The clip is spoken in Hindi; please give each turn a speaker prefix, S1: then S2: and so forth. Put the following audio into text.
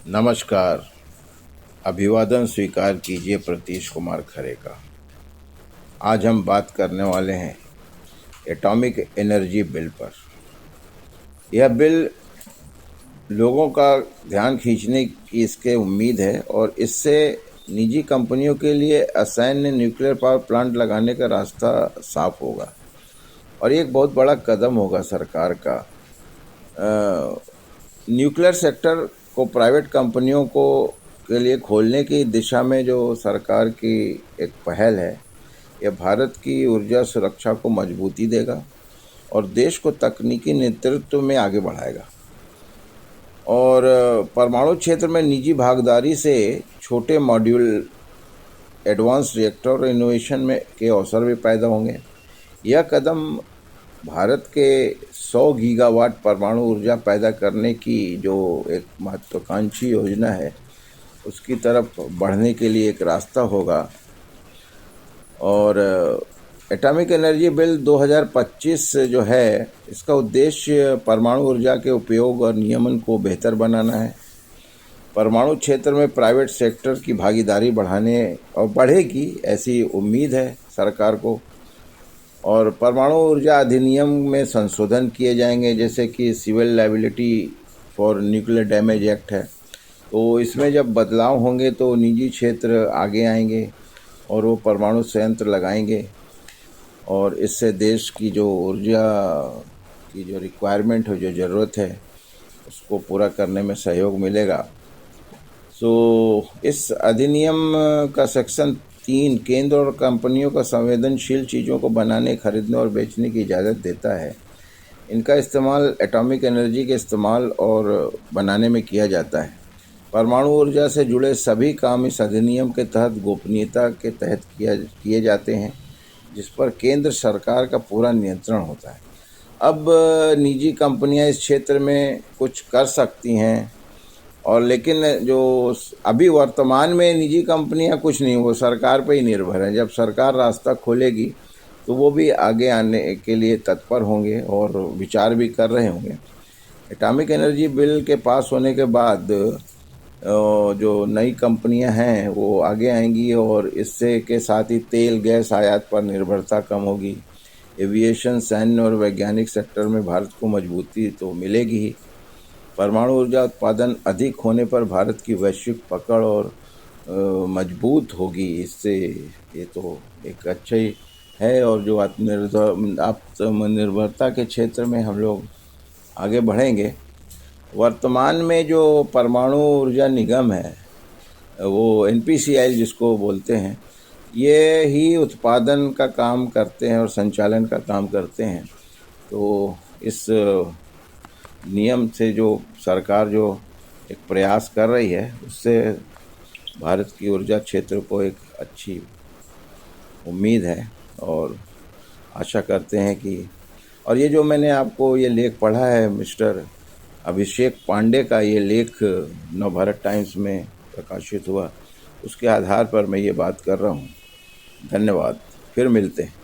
S1: नमस्कार। अभिवादन स्वीकार कीजिए प्रतीश कुमार खरे का। आज हम बात करने वाले हैं एटॉमिक एनर्जी बिल पर। यह बिल लोगों का ध्यान खींचने की इसके उम्मीद है और इससे निजी कंपनियों के लिए असैन्य न्यूक्लियर पावर प्लांट लगाने का रास्ता साफ होगा और ये एक बहुत बड़ा कदम होगा सरकार का। न्यूक्लियर सेक्टर को प्राइवेट कंपनियों को के लिए खोलने की दिशा में जो सरकार की एक पहल है, यह भारत की ऊर्जा सुरक्षा को मजबूती देगा और देश को तकनीकी नेतृत्व में आगे बढ़ाएगा। और परमाणु क्षेत्र में निजी भागीदारी से छोटे मॉड्यूल, एडवांस रिएक्टर और इनोवेशन में के अवसर भी पैदा होंगे। यह कदम भारत के 100 गीगावाट परमाणु ऊर्जा पैदा करने की जो एक महत्वाकांक्षी योजना है, उसकी तरफ बढ़ने के लिए एक रास्ता होगा। और एटॉमिक एनर्जी बिल 2025 जो है, इसका उद्देश्य परमाणु ऊर्जा के उपयोग और नियमन को बेहतर बनाना है। परमाणु क्षेत्र में प्राइवेट सेक्टर की भागीदारी बढ़ाने और बढ़ेगी, ऐसी उम्मीद है सरकार को। और परमाणु ऊर्जा अधिनियम में संशोधन किए जाएंगे, जैसे कि civil liability for nuclear damage act है। तो इसमें जब बदलाव होंगे तो निजी क्षेत्र आगे आएंगे और वो परमाणु संयंत्र लगाएंगे और इससे देश की जो ऊर्जा की जो रिक्वायरमेंट है, जो ज़रूरत है, उसको पूरा करने में सहयोग मिलेगा। इस अधिनियम का सेक्शन 3 केंद्र और कंपनियों का संवेदनशील चीज़ों को बनाने, खरीदने और बेचने की इजाज़त देता है। इनका इस्तेमाल एटॉमिक एनर्जी के इस्तेमाल और बनाने में किया जाता है। परमाणु ऊर्जा से जुड़े सभी काम इस अधिनियम के तहत गोपनीयता के तहत किए जाते हैं, जिस पर केंद्र सरकार का पूरा नियंत्रण होता है। अब निजी कंपनियां इस क्षेत्र में कुछ कर सकती हैं, और लेकिन जो अभी वर्तमान में निजी कंपनियां कुछ नहीं, वो सरकार पे ही निर्भर है। जब सरकार रास्ता खोलेगी तो वो भी आगे आने के लिए तत्पर होंगे और विचार भी कर रहे होंगे। एटॉमिक एनर्जी बिल के पास होने के बाद जो नई कंपनियां हैं वो आगे आएंगी और इससे के साथ ही तेल गैस आयात पर निर्भरता कम होगी। एविएशन, सैन्य और वैज्ञानिक सेक्टर में भारत को मजबूती तो मिलेगी ही। परमाणु ऊर्जा उत्पादन अधिक होने पर भारत की वैश्विक पकड़ और मजबूत होगी। इससे ये तो एक अच्छा ही है। और जो आत्मनिर्भरता के क्षेत्र में हम लोग आगे बढ़ेंगे। वर्तमान में जो परमाणु ऊर्जा निगम है, वो NPCIL जिसको बोलते हैं, ये ही उत्पादन का काम करते हैं और संचालन का काम करते हैं। तो इस नियम से जो सरकार जो एक प्रयास कर रही है, उससे भारत की ऊर्जा क्षेत्र को एक अच्छी उम्मीद है और आशा करते हैं कि, और ये जो मैंने आपको ये लेख पढ़ा है मिस्टर अभिषेक पांडे का, ये लेख नवभारत टाइम्स में प्रकाशित हुआ, उसके आधार पर मैं ये बात कर रहा हूँ। धन्यवाद, फिर मिलते हैं।